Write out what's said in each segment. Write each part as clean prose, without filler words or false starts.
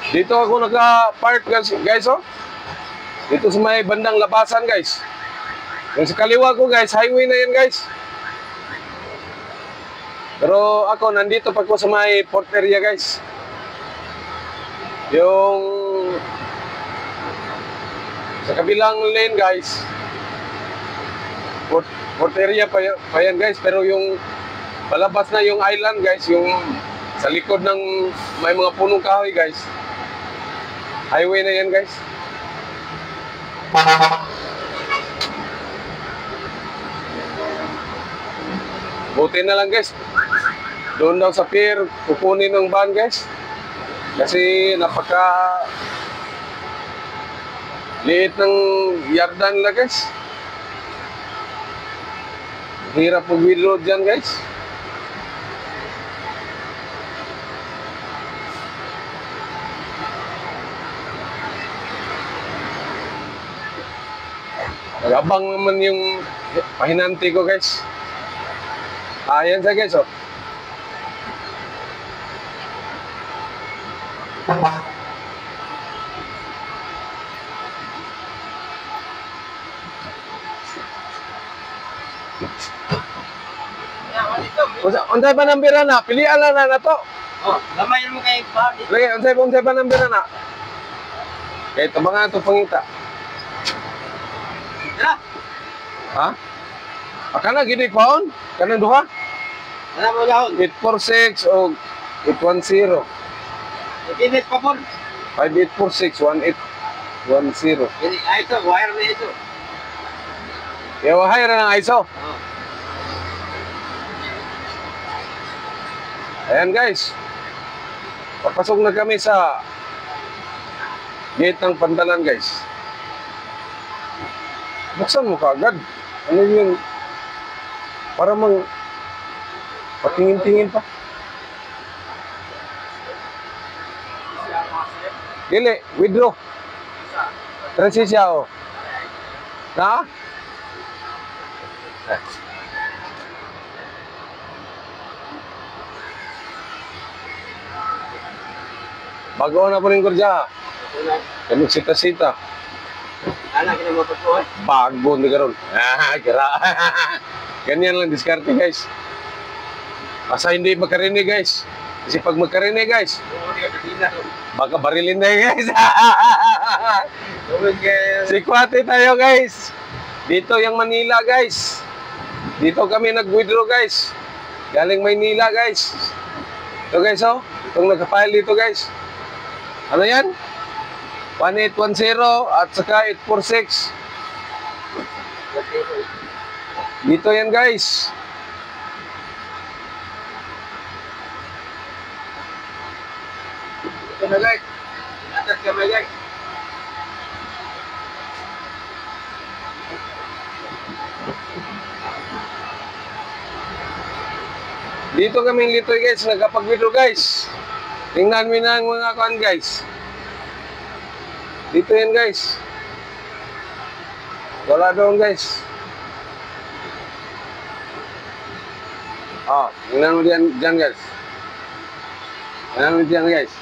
Dito ako naka-park guys, oh. Dito sa may bandang labasan, guys. Yung sa kaliwa ko, guys, highway na yan, guys. Pero ako, nandito pa ko sa may port area, guys. Yung sa kabilang lane, guys, port area pa yan, guys. Pero yung palabas na yung island, guys, yung sa likod ng may mga punong kahoy, guys. Highway na yan, guys. Buti na lang, guys. Doon daw sa pier, kukunin ng van, guys. Kasi napaka liit ng yardan nila, guys. Hirap mag-withdraw dyan, guys. Nagabang naman yung pahinanti ko, guys. Ayan siya, guys, oh. Unsay pa nang bira na? Pilian na to. Oh, gamay mo kay pa. Lagi, unsay pa nang bira na? Kay tabangan to pangita. Tara. Ha? Akana gini paon? Kanang duha? Ano mo daw? 846 o 810. Init pa po. 5846 1810. Ini ay ito, wire na ito. Yawahay na ng ISO. Oh. Ayan, guys. Papasok na kami sa gate ng Pantalan, guys. Buksan mo kaagad. Ano yun? Para mang patingin-tingin pa. Dili, withdraw. Transisya, oh. Na? Bago na po rin kurja. Kami sita-sita. Anak kita mo po. Bago na karon. Kira. Ganyan lang diskarte, guys. Basta hindi makarinig, guys. Kasi pag makarinig, guys, baka barilin na, guys. Sikwate tayo, guys. Dito yung Manila, guys. Dito kami nag-withdraw, guys. Galing Maynila, guys. Ito, guys, oh. Itong nagka-file dito, guys. Ano yan? 1810 at saka 846. Dito yan, guys. Ito na, guys. Atas kamay, guys. Dito kaming litoy, guys. Nagkapag-withdraw, guys. Tingnan mo na ang mga kuan, guys. Dito yan, guys. Wala doon, guys. Oh, tingnan mo dyan, guys. Tingnan mo dyan, guys.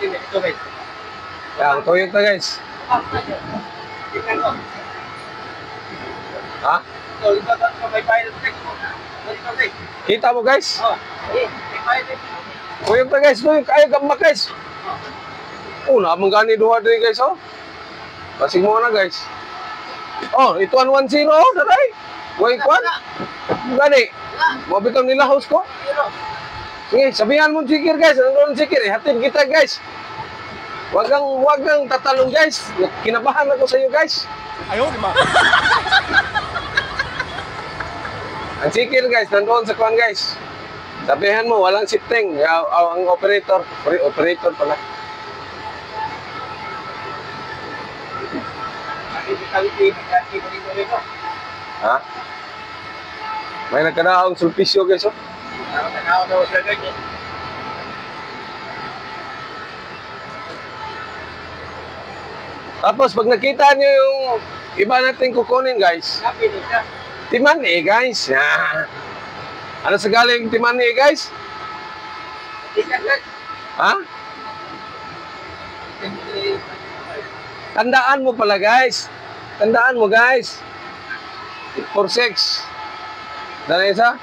Ito, guys. Yan, tuyok na, guys. Tingnan mo. Ha? Ito, may pilot check mo. Ito, guys. Kita mo, guys? Oh, may pilot check. Tuyok na, guys. Tuyok. Ayaw gamba, guys. Oh, namang gani duha din, guys, oh. Basig mo na, guys. Oh, ito 110, oh, daray. Huwag kwan. Gani. Mabitaw nila house ko. Sige, sabihan mo sikir, guys. Ano sikir, eh. Hatid kita, guys. Wag kang tatalong, guys. Kinabahan ako sa iyo, guys. Ayaw, di ba? Ang sikir, guys, nandoon sa kwan, guys. Sabihan mo, walang sitting. Ang operator pala. Ha? May nagkadaong sulpisyo, guys, oh. Tapos, pag nakita niyo yung iba natin kukunin, guys. Timan eh, guys. Ano sa galing timan eh, guys? Ha? Tandaan mo pala, guys. Tandaan mo, guys. 846. Dala isa?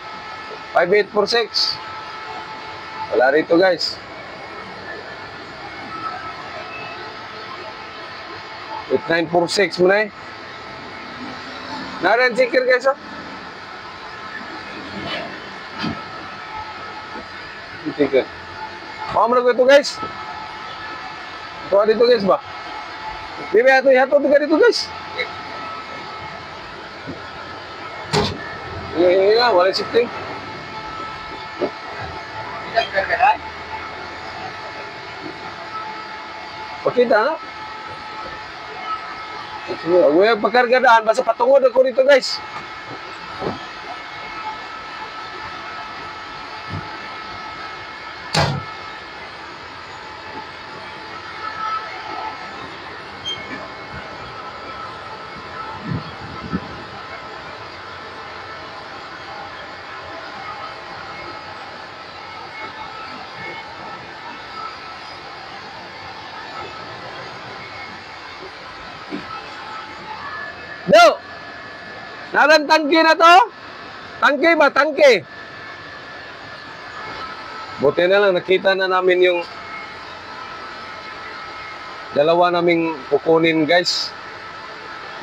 5846. Wala rito, guys. 8946 mo na eh. Naran sticker, guys, oh. Sticker. Paham na ko ito, guys. Ito dito, guys, ba? Di ba hatod ka dito, guys? Iya, wala shifting. Pakita, ha? Huwag yung pagkargadaan, basta patungod ako dito, guys. Do! Naran tangke na to? Tangke ba? Tangke. Buti na lang, nakita na namin yung dalawa naming kukunin, guys.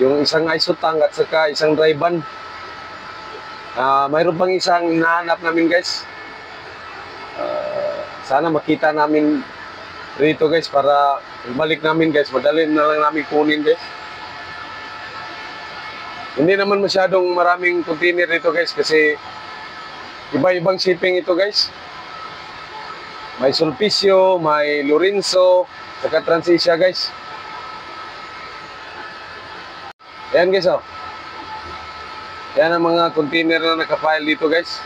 Yung isang isotang at saka isang dry van. Mayroon pang isang hinahanap namin, guys. Sana makita namin rito, guys, para balik namin, guys. Madali na lang namin kunin, guys. Hindi naman masyadong maraming container dito, guys, kasi iba-ibang shipping ito, guys. May Sulpicio, may Lorenzo, saka Transisia, guys. Ayan, guys, oh. Yan ang mga container na nakapile dito, guys.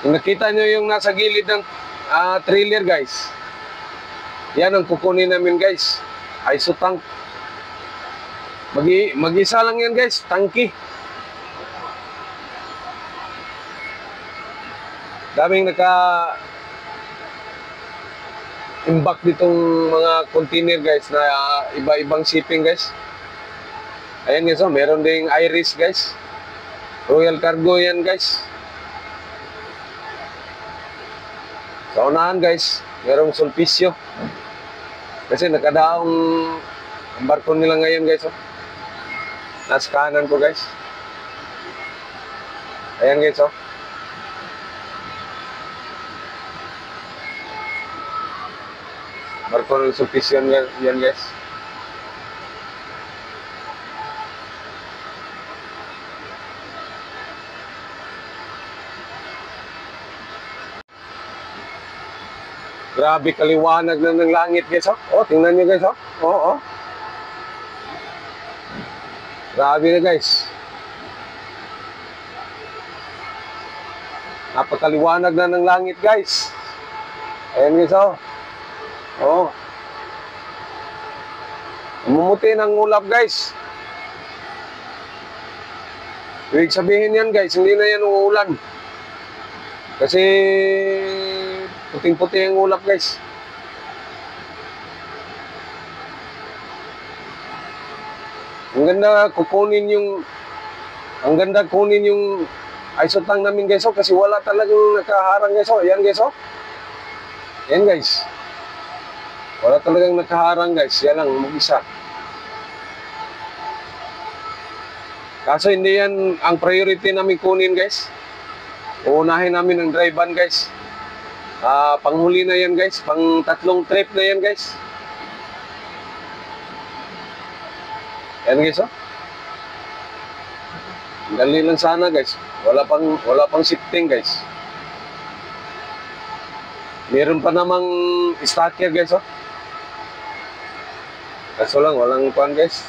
Kung nakita nyo yung nasa gilid ng trailer, guys, yan ang kukunin namin, guys. Isotank. Mag-isa lang yan, guys. Tangki. Daming naka-imbak ditong mga container, guys, na iba-ibang shipping, guys. Ayan, guys, oh. Meron ding Iris, guys. Royal Cargo yan, guys. Sa unahan, guys, merong Sulpicio. Kasi nakadaong ang barko nila ngayon, guys, oh. Nasa kanan ko, guys. Ayan, guys, oh. Barko ng Sulpicio yan, guys. Grabe kaliwanag na ng langit, guys, oh. Oh, tingnan nyo, guys, oh. Oh, oh. Grabe na, guys. Napakaliwanag na ng langit, guys. Ayan, guys, oh. Oh. Namumuti ng ulap, guys. Ibig sabihin yan, guys, hindi na yan uulan. Kasi puting-puti ang ulap, guys. Ang ganda kunin yung isotang namin, guys, oh, kasi wala talagang nakaharang, guys, oh. Ayan, guys, oh. Ayan, guys. Wala talagang nakaharang, guys. Yan lang, mag-isa. Kaso hindi yan ang priority namin kunin, guys. Uunahin namin ang dry van, guys. Panghuli na yan, guys. Pang 3 trip na yan, guys. Yan, guys, oh. Dali lang sana, guys. Wala pang shifting, guys. Meron pa namang stacker, guys, oh. Kaso lang, walang kuhan, guys.